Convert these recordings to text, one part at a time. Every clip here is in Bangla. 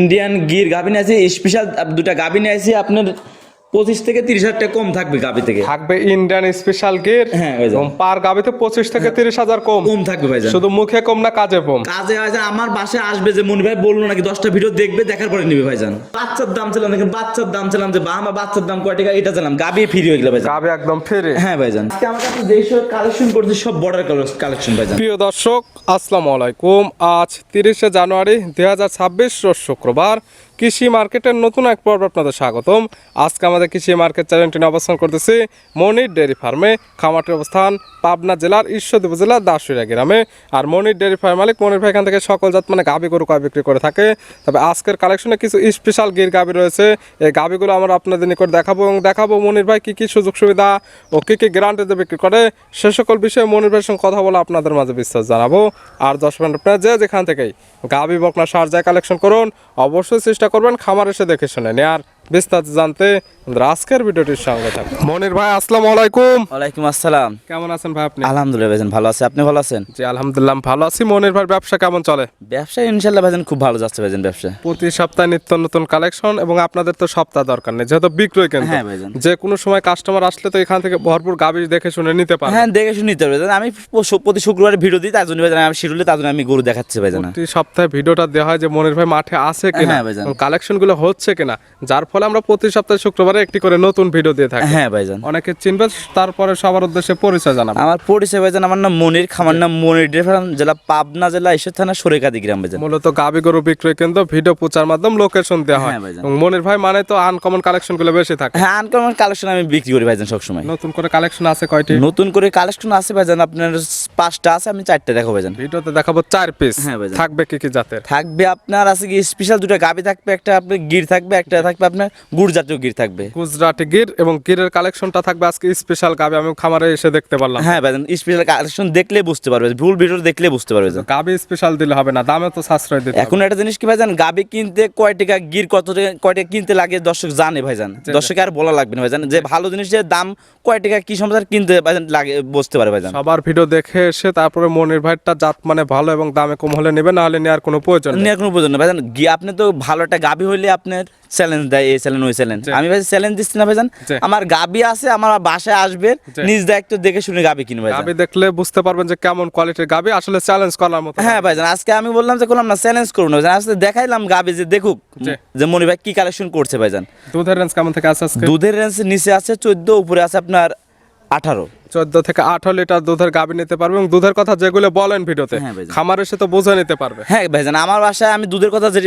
ইন্ডিয়ান গির গাভিন আছে স্পেশাল দুটা গাভিন আছে আপনার 25 থেকে 30,000 টাকা কম থাকবে গাভি থেকে। থাকবে ইন্ডিয়ান স্পেশাল গির। হ্যাঁ ভাইজান। এবং পার গাভিতে 25 থেকে 30,000 কম কম থাকবে ভাইজান। শুধু মুখে কম না কাজে কম? কাজে ভাইজান আমার বাসায় আসবে যে মনি ভাই বললো নাকি 10টা ভিডিও দেখবে দেখার পরে নিবে ভাইজান। বাচ্চার দাম ছিলাম দেখেন, বাচ্চার দাম ছিলাম যে বাহামা বাচ্চার দাম কয় টাকা এটা জানলাম, গাভি ফ্রি হয়ে গেল ভাইজান। গাভি একদম ফ্রি। হ্যাঁ ভাইজান, আজকে আমার কাছে যেই সব কালেকশন করছে সব বর্ডার কালেকশন ভাইজান। প্রিয় দর্শক আসসালামু আলাইকুম। আজ 30শে জানুয়ারি 2026 রোজ শুক্রবার। কৃষি মার্কেটের নতুন এক পর্ব আপনাদের স্বাগতম। আজকে আমাদের কৃষি মার্কেট চ্যানেলটি নিয়ে অবস্থান করতেছি মনির ডেয়ারি ফার্মে। খামারটির অবস্থান পাবনা জেলার ঈশ্বরদী উপজেলার দাসুরিয়া গ্রামে। আর মনির ডেয়ারি ফার্ম মালিক মনির ভাই এখান থেকে সকল জাত মানে গাভি গরু কয় বিক্রি করে থাকে। তবে আজকের কালেকশনে কিছু স্পেশাল গির গাভি রয়েছে। এই গাভিগুলো আমরা আপনাদের নিকট দেখাবো এবং দেখাবো মনির ভাই কী কী সুযোগ সুবিধা ও কী কী গ্যারান্টিতে বিক্রি করে, সে সকল বিষয়ে মনির ভাইয়ের সঙ্গে কথা বলে আপনাদের মাঝে বিস্তার জানাবো। আর দর্শক আপনারা যেখান থেকেই গাভি বকনা সার যায় কালেকশন করুন, অবশ্যই চেষ্টা করবেন খামার এসে দেখে শুনে নেয়ার। বিস্তারিত জানতে আজকের ভিডিওটির সঙ্গে থাকুন। মনির ভাই আসসালামু আলাইকুম। ওয়ালাইকুম আসসালাম। কেমন আছেন ভাই আপনি? আলহামদুলিল্লাহ ভাইজান ভালো আছে, আপনি ভালো আছেন? জি আলহামদুলিল্লাহ ভালো আছি। মনির ভাই ব্যবসা কেমন চলে? ব্যবসা ইনশাআল্লাহ ভাইজান খুব ভালো যাচ্ছে ভাইজান ব্যবসা। প্রতি সপ্তাহে নিত্য নতুন কালেকশন এবং আপনাদের তো সপ্তাহ দরকার নেই যেহেতু বিক্রয় কেন্দ্র। হ্যাঁ ভাইজান। যে কোনো সময় কাস্টমার আসলে তো এখান থেকে ভরপুর গাভি দেখে শুনে নিতে পারে। হ্যাঁ দেখে শুনে নিতে পারবে। আমি প্রতি শুক্রবারে ভিডিও দিই, তার জন্য ভাইজান আমি শিডিউলে তার জন্য আমি গরু দেখাচ্ছি ভাইজান। প্রতি সপ্তাহে ভিডিওটা দেওয়া হয় যে মনির ভাই মাঠে আছে কিনা, হ্যাঁ ভাইজান। কালেকশন গুলো হচ্ছে কিনা, যার ফলে আমরা প্রতি সপ্তাহে শুক্রবারে একটি করে নতুন ভিডিও দিয়ে থাকি। হ্যাঁ ভাইজান। অনেকে চিনবে, তারপরে সবার উদ্দেশ্যে পরিচয় জানাবো। আমার পরিচয় ভাইজান, আমার নাম মনির, খামার নাম মনির ডেয়ারি ফার্ম, জেলা পাবনা জেলা ঈশ্বর থানা সরেকাদি গ্রাম ভাইজান। মূলত গাভি গরু বিক্রয় কেন্দ্র, ভিডিও প্রচার মাধ্যম লোকেশন দেওয়া হয়। হ্যাঁ ভাইজান। এবং মনির ভাই মানে তো আনকমন কালেকশন গুলো বেশি থাকে। হ্যাঁ আনকমন কালেকশন আমি বিক্রি করি ভাইজান সবসময়। নতুন করে কালেকশন আছে কয়টি? নতুন করে কালেকশন আছে ভাইজান আপনার 5টা আছে, আমি 4টা দেখাবো ভাইজান। ভিডিওতে দেখাবো 4 পিস। হ্যাঁ ভাইজান। থাকবে কি কি জাতের? থাকবে আপনার আছে কি স্পেশাল দুটো গাভি থাকবে, একটা আপনার গির থাকবে, একটা থাকবে আপনার গুড় জাতীয় গির থাকবে। গুজরাটি গির এবং গিরের কালেকশনটা থাকবে আজকে স্পেশাল গাভি, আমি খামারে এসে দেখতে পারলাম। হ্যাঁ ভাইজান, স্পেশাল কালেকশন দেখলে বুঝতে পারবে, ভুল ভিডিও দেখলে বুঝতে পারবে ভাইজান। গাভি স্পেশাল দিলে হবে না, দামে তো সাশ্রয় দিতে হবে। এখন একটা জিনিস কি ভাইজান, গাভি কিনতে কয় টাকা, গির কত টাকা, কয় টাকা কিনতে লাগে দর্শক জানে ভাইজান। দর্শক আর বলা লাগবে না ভাইজান, যে ভালো জিনিসের দাম কয় টাকা কি সমস্যা কিনতে ভাইজান লাগে বুঝতে পারে ভাইজান। সবার ভিডিও দেখে এসে তারপরে মনির ভাইটা জাত মানে ভালো এবং দামে কম হলে নেবে, না হলে নেওয়ার কোনো প্রয়োজন নেই। নেওয়ার কোনো প্রয়োজন নেই ভাইজান। আপনি তো ভালো একটা গাভি হইলে আপনার চ্যালেঞ্জ দেয়, এই চ্যালেঞ্জ ওই চ্যালেঞ্জ। আমি ভাই চ্যালেঞ্জ দিচ্ছি না ভাইজান, আমার গাভি আছে, আমার বাসায় আসবে, নিজ দায়িত্ব দেখে শুনে গাভি কিনবে। গাভি দেখলে বুঝতে পারবেন যে কেমন কোয়ালিটির গাভি, আসলে চ্যালেঞ্জ করার মতো। হ্যাঁ ভাইজান, আজকে আমি বললাম যে করলাম না চ্যালেঞ্জ করুন ভাইজান, আজকে দেখাইলাম গাভি যে দেখুক যে মনি ভাই কি কালেকশন করছে ভাইজান। দুধের রেঞ্জ কেমন থেকে আছে আজকে? দুধের রেঞ্জ নিচে আছে 14, উপরে আছে আপনার 18। 14 থেকে 18 লিটার দুধের গাভি নিতে পারবে এবং দুধের কথা যেগুলো বলেন ভিডিওতে হ্যাঁ ভাইজান। খামার এসে তো বুঝে নিতে পারবে। হ্যাঁ ভাইজান, আমার বাসায় আমি দুধের কথা যে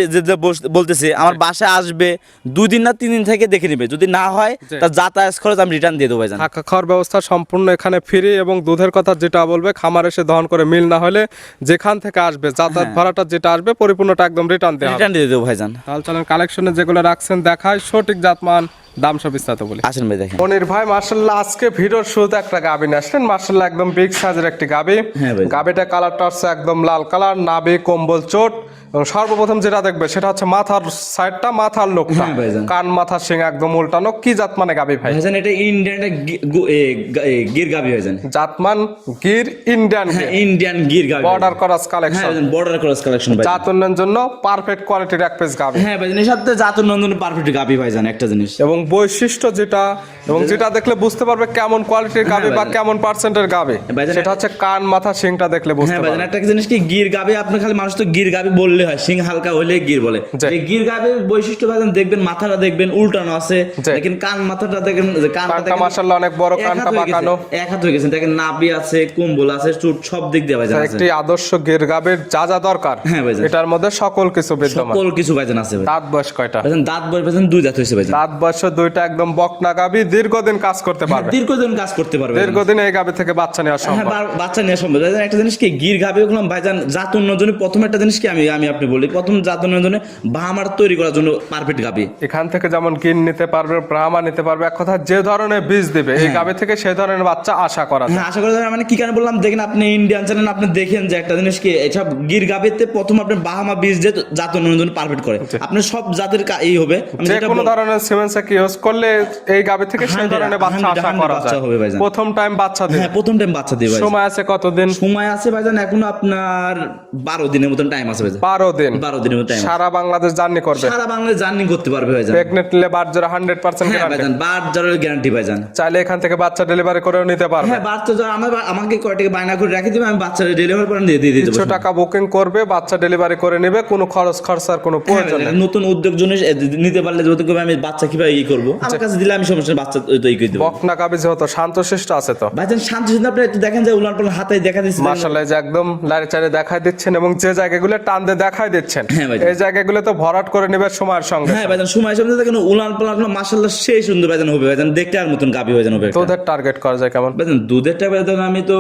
বলতেছি, আমার বাসায় আসবে 2 দিন না 3 দিন থেকে দেখে নেবে, যদি না হয় তার যাতায়াত খরচ আমি রিটার্ন দিয়ে দেবো ভাইজান। থাকা খাওয়ার ব্যবস্থা সম্পূর্ণ এখানে ফ্রি এবং দুধের কথা যেটা বলবে খামার এসে দহন করে মিল না হলে যেখান থেকে আসবে যাতায়াত ভাড়াটা যেটা আসবে পরিপূর্ণটা একদম রিটার্ন দেওয়া হবে। রিটার্ন দিয়ে দেবো ভাইজান। তাহলে চলেন কালেকশনে যেগুলো রাখছেন দেখায়, সঠিক জাতমান দাম সব বিস্তারিত বলি। আসেন ভাই দেখেন। মনির ভাই মার্শাল্লাহ আজকে ভিডিওর শুরুতে একটা গাবি নিয়ে আসলেন, মার্শাল্লাহ একদম বিগ সাইজের একটি গাবি। হ্যাঁ ভাই। গাবিটা কালারটা হচ্ছে একদম লাল কালার, নাভি কম্বল চোট। এবং সর্বপ্রথম যেটা দেখবে সেটা হচ্ছে মাথার সাইডটা, মাথার লোকটা, হ্যাঁ ভাইজান। কান মাথা শিং একদম উল্টানো। কি জাত মানে গাবি ভাই? ভাইজান এটা ইন্ডিয়ান গির গাভি ভাইজান। জাতমান গির ইন্ডিয়ান, ইন্ডিয়ান গির গাভি, বর্ডার ক্রস কালেকশন। হ্যাঁ বর্ডার ক্রস কালেকশন ভাই। জাত উন্নয়নের জন্য পারফেক্ট কোয়ালিটির এক পিস গাবি। হ্যাঁ ভাইজান, এর সাথে জাতুর নন্দন পারফেক্ট গাভি ভাইজান একটা জিনিস। এবং বৈশিষ্ট্য যেটা এবং যেটা দেখলে বুঝতে পারবে কেমন কোয়ালিটির গাবি বা ভাইজান। কেমন পার্সেন্টের গাবি, ভাইজান, সেটা হচ্ছে কান মাথা শিংটা দেখলে বুঝতে হ্যাঁ ভাইজান, পারবে। একটা জিনিস কি গির গাভি, আপনি খালি মানুষ তো গির গাভি বললে হয়, সিং হালকা হলে গির বলে। এই গির গাভির বৈশিষ্ট্য ভাইজান দেখবেন, মাথাটা দেখবেন উল্টানো আছে, দেখেন কান মাথাটা দেখেন, কানটা মাশাআল্লাহ অনেক বড়, কানটা বাঁকানো, এক হাত হয়ে গেছে, দেখেন নাভি আছে, কম্বল আছে, চুট সব দিক দিয়ে ভাইজান আছে। একটি আদর্শ গির গাবির যা যা দরকার হ্যাঁ ভাইজান। এটার মধ্যে সকল কিছু বিদ্যমান। সকল কিছু ভাইজান আছে ভাই। দাঁত বয়স কয়টা? ভাইজান দাঁত বয়স ভাইজান 2 দাঁত হয়েছে ভাইজান। দাঁত বয়স দুইটা, একদম বকনা গাবি, দীর্ঘদিন কাজ করতে পারবে। দীর্ঘদিন কাজ করতে পারবে, দীর্ঘদিন এই গাবি থেকে বাচ্চা নেওয়া হ্যাঁ সম্ভব। বাচ্চা নেওয়া সম্ভব ভাইজান। একটা জিনিস কি গির গাভি ওগুলো ভাইজান জাত উন্নয়নের জন্য প্রথম একটা জিনিস কি আমি আপনি বলি, প্রথম জাত উন্নয়নের জন্য বাহামার তৈরি করার জন্য পারফেক্ট গাভি। এখান থেকে যেমন গির নিতে পারবে, ব্রাহ্মা নিতে পারবে, এক কথা যে ধরনের বীজ দিবে এই গাবি থেকে সেই ধরনের বাচ্চা আশা করা যায়। হ্যাঁ আশা করা যায়। মানে কি কারণে বললাম, দেখেন আপনি ইন্ডিয়ান চ্যানেল আপনি দেখেন যে একটা জিনিস কি এসব গির গাভিতে প্রথম আপনার বাহামা বীজ দিয়ে জাত উন্নয়নের জন্য পারফেক্ট করে, আপনার সব জাতের এই হবে। যে কোনো ধরনের সিমেন্সে কি ইউজ করলে এই গাবি থেকে সেই ধরনের বাচ্চা আশা করা যায়। প্রথম টাইম বাচ্চা দিবে। হ্যাঁ প্রথম টাইম বাচ্চা দিবে। সময় আছে কতদিন? সময় আছে ভাইজান এখনো আপনার 12 দিনের মতন টাইম আছে ভাইজান। দিন 12 দিনের মতো time। সারা বাংলাদেশ জার্নি করবে, সারা বাংলাদেশ জার্নি করতে পারবে ভাইজান। প্রেগনেন্ট নিলে বাচ্চারা 100% হ্যাঁ গ্যারান্টি, ভাইজান, বাচ্চার গ্যারান্টি ভাইজান। চাইলে এখান থেকে বাচ্চা ডেলিভারি করেও নিতে পারবে। হ্যাঁ বাচ্চা যারা আমাকে কয় টাকা বায়না করে রেখে দিবে, আমি বাচ্চা ডেলিভারি করে দিয়ে দেবো। কিছু টাকা বুকিং করবে, বাচ্চা ডেলিভারি করে নেবে, কোনো খরচার কোনো প্রয়োজন নেই। নতুন উদ্যোগ জন্য নিতে পারলে যেহেতু আমি বাচ্চা কিভাবে ই করবো, আমার কাছে দিলে আমি সমস্যা বাচ্চা তো ই করে দেবো। বকনা গাবি যেহেতু শান্তশিষ্ট আছে তো ভাইজান শান্ত সিদ্ধ আপনি একটু দেখেন যে উলান পালান হাতে দেখা দিচ্ছে মাশাআল্লাহ, যে একদম লাড়ে চাড়ে দেখাই দিচ্ছেন এবং যে জায়গাগুলো টান দিয়ে দেখাই দিচ্ছেন হ্যাঁ ভাইজান। এই জায়গাগুলো তো ভরাট করে নেবে সময়ের সঙ্গে। হ্যাঁ ভাইজান, সময় সামনে দেখেন উলান পালান মাশাআল্লাহ সেই সুন্দর ভাইজান হবে ভাইজান, দেখতে আর মতন গাবি ভাইজান হবে। তোদের টার্গেট করা যায় কেমন? ভাইজান দুধেরটা ভাইজান আমি তো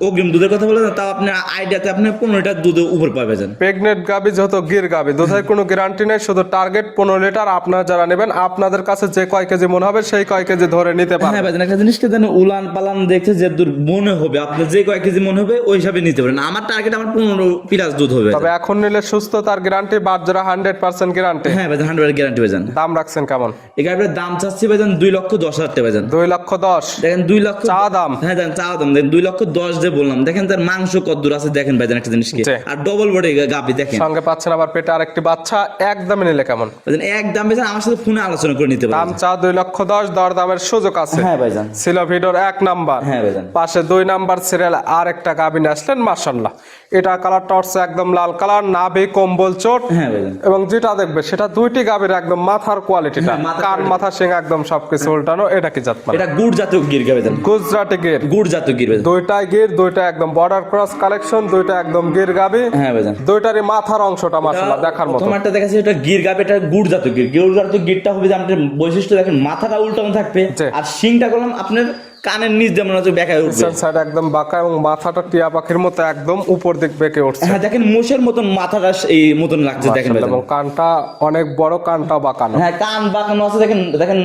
অগ্রিম দুধের কথা বলে না, তাও আপনার আইডিয়াতে আপনি 15 লিটার দুধ উপর পাবে ভাইজান। প্রেগনেন্ট গাবি যেহেতু গির গাবি, দুধের কোনো গ্যারান্টি নেই, শুধু টার্গেট 15 লিটার। আপনারা যারা নেবেন আপনাদের কাছে যে কয় কেজি মনে হবে সেই কয় কেজি ধরে নিতে হ্যাঁ পারেন। ভাইজান, একটা জিনিস কি জানেন, উলান পালান দেখতে যে দূর মনে হবে আপনার যে কয় কেজি মনে হবে ওই হিসাবে নিতে পারেন। আমার টার্গেট আমার 15 প্লাস দুধ হবে। তবে এখন নিলে সুস্থতার গ্যারান্টি, বাচ্চারা 100% গ্যারান্টি। হ্যাঁ ভাইজান, 100% গ্যারান্টি ভাইজান। দাম রাখছেন কেমন? এই গাড়িটার দাম চাচ্ছি ভাইজান 2,10,000 টাকা ভাইজান। 2,10,000 দেখেন 2 লক্ষ চা দাম। হ্যাঁ জান, চা দাম দেখেন 2,10,000 যে বললাম, দেখেন তার মাংস কতদূর আছে দেখেন ভাইজান একটা জিনিস কি, জি। আর ডবল বডি গাবি দেখেন সঙ্গে পাচ্ছেন আবার পেটে আরেকটি বাচ্চা। একদমে নিলে কেমন? ভাইজান একদম ভাইজান আমার সাথে ফোনে আলোচনা করে নিতে দাম পারেন। চা 2,10,000, দর দামের সুযোগ আছে। হ্যাঁ ভাইজান। ছিল ভিডিওর 1 নাম্বার, হ্যাঁ ভাইজান। পাশে 2 নাম্বার সিরিয়াল আর একটা গাবি নিয়ে আসলেন মাশাআল্লাহ। এটা কালারটা হচ্ছে একদম লাল কালার, নাভি কম্বল চোট। হ্যাঁ ভাইজান। এবং যেটা দেখবে সেটা দুইটি গাবির একদম মাথার কোয়ালিটিটা, হ্যাঁ, মাথার কান quality। মাথা শিং একদম সবকিছু উল্টানো। এটা কি জাত মানে? এটা গুড় জাতীয় গির গাবি ভাইজান, গুজরাটি গির। গুড় জাতীয় গির ভাইজান। দুইটাই গির, দুইটা একদম বর্ডার ক্রস কালেকশন, দুইটা একদম গির গাবি। হ্যাঁ ভাইজান। দুইটারই মাথার অংশটা মাশাআল্লাহ দেখার মতো। প্রথম একটা দেখাচ্ছি এটা গির গাবি, এটা গুড় জাতীয় গির। গুড় জাতীয় গিরটা হবে যে আপনার বৈশিষ্ট্য দেখেন, মাথাটা উল্টানো থাকবে জি। আর শিংটা করলাম আপনার কানের নিচ যেমন হচ্ছে বেঁকায় উঠবে। সাইড একদম বাঁকা এবং মাথাটা টিয়া পাখির মতো একদম উপর দিক বেঁকে উঠছে। হ্যাঁ দেখেন মোষের মতন মাথাটা এই মতন লাগছে দেখেন মাশাআল্লাহ, ভাইজান। এবং কানটা অনেক বড়, কানটাও বাঁকানো। হ্যাঁ কান বাঁকানো আছে দেখেন, দেখেন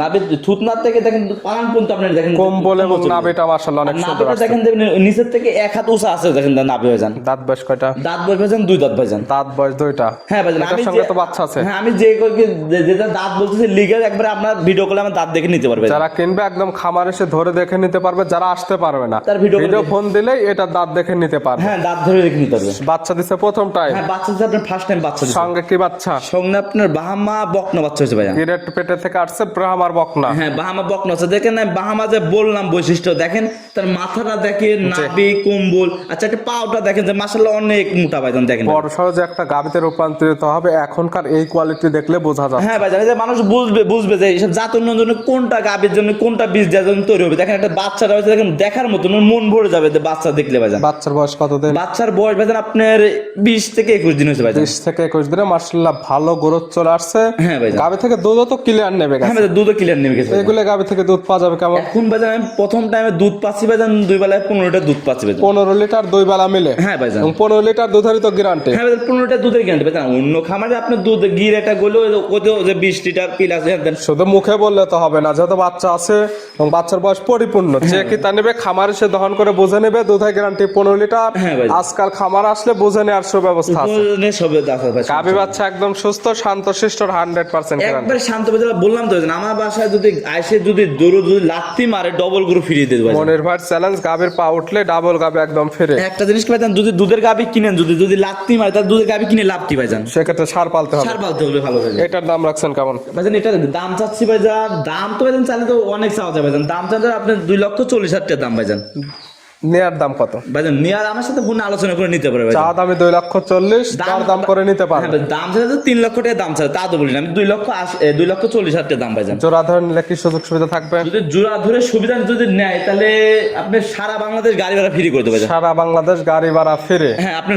নাভির থুতনার থেকে দেখেন পান পর্যন্ত আপনি দেখেন কম্বল এবং নাভিটা মাশাআল্লাহ অনেক সুন্দর নাভিটা আছে। দেখেন নিচের থেকে 1 হাত উঁচা আছে দেখেন নাভি ভাইজান। দাঁত বয়স কয়টা? দাঁত বয়স ভাইজান 2 দাঁত ভাইজান। দাঁত বয়স 2টা। হ্যাঁ ভাইজান, এটার আমি সঙ্গে যে- তো বাচ্চা আছে। হ্যাঁ আমি যে যেটা দাঁত বলতেছি লিগেল একবার আপনার ভিডিও কলে আমার দাঁত দেখে নিতে পারবে। যারা কিনবে একদম খামার এসে ধরে দেখে নিতে পারবে, যারা আসতে পারবে না তার ভিডিও ভিডিও ফোন দিলেই এটা দাঁত দেখে নিতে পারবে। হ্যাঁ দাঁত ধরে দেখে নিতে পারবে। বাচ্চা দিছে প্রথম টাইম। হ্যাঁ বাচ্চা দিচ্ছে আপনার ফার্স্ট টাইম বাচ্চা দিচ্ছে। সঙ্গে কি বাচ্চা? সঙ্গে আপনার বাহামা বকনা বাচ্চা হয়েছে ভাইজান। গিরেট পেটে থেকে আসছে ব্রাহ্মার বকনা। হ্যাঁ বাহামা বকনা আছে দেখেন, আমি বাহামা যে বললাম বৈশিষ্ট্য দেখেন, তার মাথাটা দেখেন, নাভি কম্বল, আচ্ছা একটা পাউটা দেখেন যে মাশাআল্লাহ অনেক মোটা ভাইজান দেখেন। বড় সহজে একটা গাবিতে রূপান্তরিত হবে এখনকার এই কোয়ালিটি দেখলে বোঝা যাচ্ছে। হ্যাঁ ভাইজান, এই যে মানুষ বুঝবে যে এইসব জাত উন্নয়নের জন্য কোনটা গাভীর জন্য কোনটা বীজ দেওয়ার জন্য তৈরি হবে। দেখেন একটা বাচ্চাটা হয়েছে দেখেন দেখার মতন, ওর মন ভরে যাবে যে বাচ্চা দেখলে ভাইজান। বাচ্চার বয়স কতদিন? বাচ্চার বয়স ভাইজান আপনার 20 থেকে 21 দিন হয়েছে ভাইজান। 20 থেকে 21 দিনে মাশাআল্লাহ ভালো গ্রোথ চলে আসছে। হ্যাঁ ভাইজান। গাবি থেকে দুধও তো ক্লিয়ার নেবে হ্যাঁ গেছে। ভাইজান, দুধও ক্লিয়ার নেমে গেছে ভাইজান। এগুলো গাবি থেকে দুধ পাওয়া যাবে কেমন? এখন ভাইজান আমি প্রথম টাইমে দুধ পাচ্ছি ভাইজান 2 বেলায় 15 লিটার দুধ পাচ্ছি ভাইজান। 15 লিটার 2 বেলা মিলে। হ্যাঁ ভাইজান। এবং 15 লিটার দুধেরই তো গ্যারান্টি। হ্যাঁ ভাইজান 15 লিটার দুধের গ্যারান্টি ভাইজান। অন্য খামারে আপনার দুধ গির একটা গেলেও ওতেও যে 20 লিটার প্লাস দেন। শুধু মুখে বললে তো হবে না, যেহেতু বাচ্চা আছে এবং বাচ্চার বয়স পরিপূর্ণ, যে কি তা নেবে খামার এসে দহন করে বুঝে নেবে। দুধের গ্যারান্টি 15 লিটার। হ্যাঁ ভাই। আজকাল খামার আসলে বুঝে নেওয়ার সুব্যবস্থা আছে। উপরে সবে দাঁত ভাই। গাবি বাচ্চা একদম সুস্থ শান্তশিষ্ট 100% গ্যারান্টি। একবার শান্ত বাজার বললাম তো ভাইজান, আমার বাসায় যদি আইসে যদি দৌড় যদি লাত্তি মারে ডবল করে ফিরিয়ে দেবে ভাইজান। মনের ভাই চ্যালেঞ্জ, গাবির পা উঠলে ডাবল গাবি একদম ফিরে। একটা জিনিস কি ভাইজান, যদি দুধের গাবি কিনেন যদি লাত্তি মারে তার দুধের গাবি কিনে লাভ কি ভাইজান? সেক্ষেত্রে সার পালতে হবে। সার পালতে হবে ভালো ভাইজান। এটার দাম রাখছেন কেমন? ভাইজান এটার দাম চাচ্ছি ভাইজান, দাম তো ভাইজান চাইলে তো অনেক চাওয়া যায় ভাইজান। দাম চাইলে আপনার 2,40,000 টাকা দাম ভাইজান। নেয়ার দাম কত? ভাইজান নিয়ে আমার সাথে ফোনে আলোচনা করে নিতে পারবে ভাইজান। চা দামে 2,40,000, তার দাম করে নিতে পারবে। হ্যাঁ ভাই, দাম চাইলে তো 3 লক্ষ টাকা দাম চাই, তা তো বলি না আমি। 2,40,000 টাকা দাম ভাইজান। জোড়া ধরে নিলে কি সুযোগ সুবিধা থাকবে? যদি জোড়া ধরে সুবিধা যদি নেয় তাহলে আপনি সারা বাংলাদেশ গাড়ি ভাড়া ফ্রি করে দেবে। সারা বাংলাদেশ গাড়ি ভাড়া ফিরে। হ্যাঁ আপনি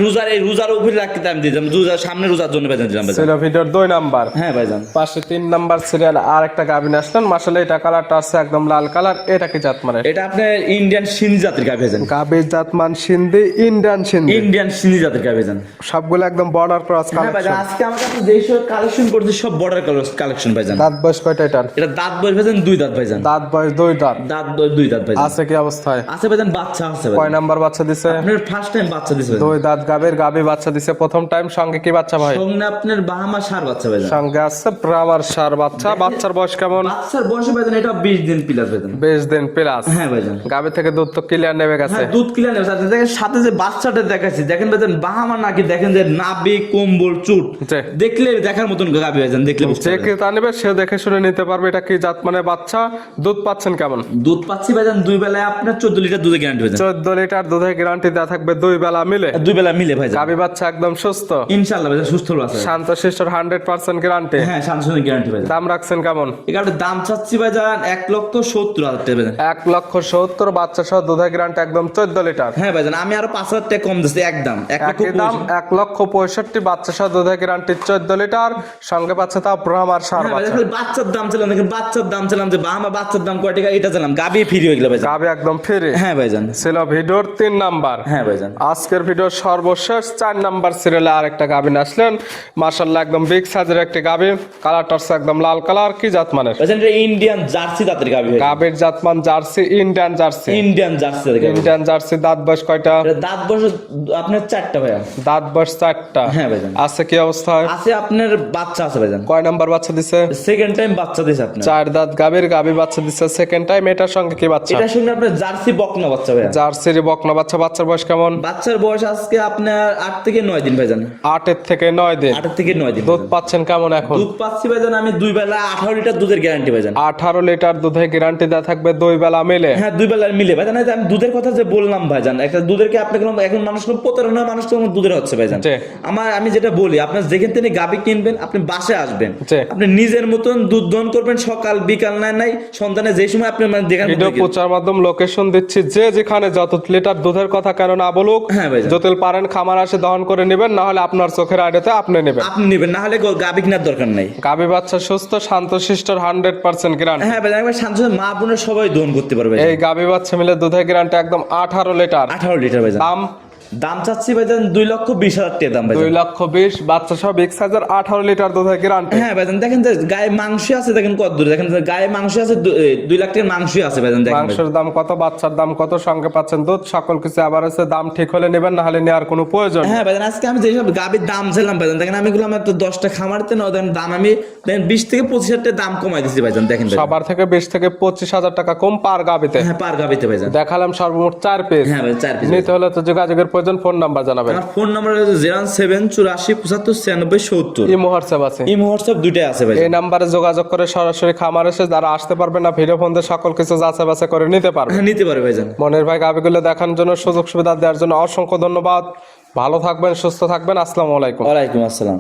রোজার উপরে রাখতে আমি দিলাম, রোজার সামনে রোজার জন্য বেতন দিলাম ভাইজান। ছিল ভিডিওর 2 নাম্বার। হ্যাঁ ভাইজান। পাশে 3 নাম্বার সিরিয়াল আর একটা গাবিন আসলেন মাশাআল্লাহ। এটা কালারটা আছে একদম লাল কালার। এটা কি জাত মানে? এটা আপনার ইন্ডিয়ান সিন্ধি জাতের গাভী ভাইজান। গাবির জাতমান সিন্ধি, ইন্ডিয়ান সিন্ধি। ইন্ডিয়ান সিন্ধি জাতের গাভী ভাইজান। সবগুলো একদম বর্ডার ক্রস হ্যাঁ ভাইজান, কালেকশন। আজকে আমার কাছে যেই সব কালেকশন করছি সব বর্ডার কালেকশন ভাইজান। দাঁত বয়স কয়টা এটার? এটা দাঁত বয়স ভাইজান 2 দাঁত ভাইজান। দাঁত বয়স 2 দাঁত। দাঁত বয়স 2 দাঁত ভাইজান। আছে কি অবস্থায়? আছে ভাইজান, বাচ্চা আছে কয় ভাইজান। নাম্বার বাচ্চা দিছে? আপনার ফার্স্ট টাইম বাচ্চা দিছে ভাইজান। 2 দাঁত গাবির গাবি বাচ্চা দিছে প্রথম টাইম। সঙ্গে কি বাচ্চা ভাই? সঙ্গে আপনার বাহামা সার বাচ্চা ভাইজান। সঙ্গে আছে ব্রাহ্মার সার বাচ্চা। বাচ্চার বয়স কেমন? বাচ্চার বয়স ভাইজান এটা 20 দিন প্লাস ভাইজান। 20 দিন প্লাস। হ্যাঁ ভাইজান। গাবি থেকে দুধ তো ক্লিয়ার নেবে গেছে। হ্যাঁ, দুধ ক্লিয়ার নেবে স্যার। দেখেন সাথে যে বাচ্চাটা দেখাচ্ছি, দেখেন ভাইজান বাহামা নাকি, দেখেন যে নাভি কম্বল চুট, জি। দেখলে দেখার মতন গাবি ভাইজান, দেখলে বুঝতে যে পারবেন। ক্রেতা নেবে সে দেখে শুনে নিতে পারবে এটা কি জাত মানে বাচ্চা। দুধ পাচ্ছেন কেমন? দুধ পাচ্ছি ভাইজান দুই বেলায় আপনার 14 লিটার দুধের গ্যারান্টি ভাইজান। 14 লিটার দুধের গ্যারান্টি দেওয়া থাকবে 2 বেলা মিলে। দুই বেলা মিলে ভাইজান। গাবি বাচ্চা একদম সুস্থ, ইনশাআল্লাহ ভাইজান সুস্থ আছে। শান্ত শিষ্ট 100% গ্যারান্টি। হ্যাঁ, শান্তনের গ্যারান্টি ভাইজান। দাম রাখছেন কেমন? এখানে দাম চাচ্ছি ভাইজান 1,70,000 টাকা ভাইজান। 1,70,000 বাচ্চা সহ দুধের গ্যারান্টি একদম 14 লিটার। হ্যাঁ ভাইজান, আমি আরো 5,000 টাকা কম দিচ্ছি একদম। একই দাম 1,65,000 বাচ্চা সহ দুধের গ্যারান্টি 14 লিটার, সঙ্গে পাচ্ছে তা ব্রাহ্মার সার বাচ্চা। বাচ্চার দাম ছিলাম, দেখেন বাচ্চার দাম ছিলাম যে বাহামা বাচ্চার দাম কয় টাকা এটা ছিলাম, গাবি ফ্রি হয়ে গেল ভাইজান। গাবি একদম ফ্রি। হ্যাঁ ভাইজান। ছিল ভিডিওর 3 নাম্বার। হ্যাঁ ভাইজান। আজকের ভিডিওর সর্বশেষ 4 নাম্বার সিরিয়ালে আরেকটা গাবি আসলেন, মাশাআল্লাহ একদম বিগ সাইজের একটি গাবি, কালারটা একদম লাল কালার। কি জাত মানের? ভাইজান এটা ইন্ডিয়ান জার্সি দাঁতের গাবি ভাই। গাবির জাতমান jersey, Indian jersey. Indian jersey দাঁতের গাবি। Indian jersey. দাঁত বয়স কয়টা? এটা দাঁত বয়স আপনার 4টা ভাইয়া। দাঁত বয়স 4টা। হ্যাঁ ভাইজান। আছে কি অবস্থায়? আছে আপনার বাচ্চা আছে ভাইজান। কয় নাম্বার বাচ্চা দিছে? সেকেন্ড টাইম বাচ্চা দিছে আপনার। 4 দাঁত গাবির গাবি বাচ্চা দিছে সেকেন্ড টাইম। এটার সঙ্গে কি বাচ্চা? এটার সঙ্গে আপনার জার্সি বকনা বাচ্চা ভাইয়া। জার্সির বকনা বাচ্চা। বাচ্চার বয়স কেমন? বাচ্চার বয়স আজকে আপনার 8 থেকে 9 দিন ভাইজান। 8 থেকে 9 দিন। 8 থেকে 9 দিন। দুধ পাচ্ছেন কেমন এখন? দুধ পাচ্ছি ভাইজান আমি দুই বেলা 18 লিটার দুধের গ্যারান্টি ভাইজান। 18 লিটার দুধের গ্যারান্টি দেওয়া থাকবে 2 বেলা মিলে। হ্যাঁ, দুই বেলার মিলে ভাইজান। এই যে আমি দুধের কথা যে বললাম ভাইজান, একটা দুধের কি আপনাকে এখন মানুষ প্রতারণা, মানুষ তো দুধের হচ্ছে ভাইজান। জি। আমি যেটা বলি, আপনার যেখান থেকে গাবি কিনবেন আপনি বাসায় আসবেন, জি। আপনি নিজের মতন দুধ দহন করবেন, সকাল বিকাল নাই সন্তানে যে সময় আপনি মানে দেখেন। ভিডিও প্রচার মাধ্যম লোকেশন দিচ্ছি, যে যেখানে যত লিটার দুধের কথা কেন না বলুক, হ্যাঁ ভাইজান। যতল পারেন খামার আসে দহন করে নেবেন, না হলে আপনার চোখের আড়াতে আপনি নেবেন। আপনি নেবেন, না হলে গাবি কেনার দরকার নাই। গাবি বাচ্চা সুস্থ, শান্ত শিষ্টর 100% গ্যারান্টি। হ্যাঁ ভাইজান, একবার শান্ত মা বোনের সবাই দহন করতে পারবে। এই গাবি বাচ্চা মিলে দুধের গ্যারান্টি একদম 18 লিটার। 18 লিটার ভাইজান। দাম চাচ্ছি ভাইজান 2,20,000 টাকা দাম ভাইজান। 2,20,000 বাচ্চা সহ বিগ সাইজের 18 লিটার দুধের গ্যারান্টি। হ্যাঁ ভাইজান, দেখেন যে গায়ে মাংস আছে, দেখেন কত দূরে, দেখেন যে গায়ে মাংস আছে, 2 লাখ টাকার মাংস আছে ভাইজান। দেখেন মাংসের দাম কত, বাচ্চার দাম কত, সঙ্গে পাচ্ছেন দুধ, সকল কিছু আবার আছে। দাম ঠিক হলে নেবেন, না হলে নেওয়ার কোনো প্রয়োজন নেই। হ্যাঁ ভাইজান, আজকে আমি যেসব গাবির দাম ছিলাম ভাইজান, দেখেন আমি গুলো আমার তো 10টা খামারতে না, দেখেন দাম আমি দেখেন 20 থেকে 25,000 টাকা দাম কমাই দিচ্ছি ভাইজান। দেখেন ভাইজান। সবার থেকে 20 থেকে 25,000 টাকা কম পার গাবিতে। হ্যাঁ, পার গাবিতে ভাইজান। দেখালাম সর্বমোট 4 পিস। হ্যাঁ ভাই, 4 পিস। নিতে হলে তো যোগাযোগের প্রয়োজন, ফোন নাম্বার জানাবেন। আমার ফোন নাম্বার হচ্ছে 07875 ইমো হোয়াটসঅ্যাপ আছে। ইমো হোয়াটসঅ্যাপ দুইটাই আছে ভাই। এই নাম্বারে যোগাযোগ করে সরাসরি খামার এসে যারা আসতে পারবে না, ভিডিও ফোন দিয়ে সকল কিছু যাচাই বাছাই করে নিতে পারবে। হ্যাঁ, নিতে পারবে ভাইজান। মনের ভাই গাবিগুলো দেখার জন্য, সুযোগ সুবিধা দেওয়ার জন্য অসংখ্য ধন্যবাদ। ভালো থাকবেন, সুস্থ থাকবেন। আসসালামু আলাইকুম। ওয়ালাইকুম আসসালাম।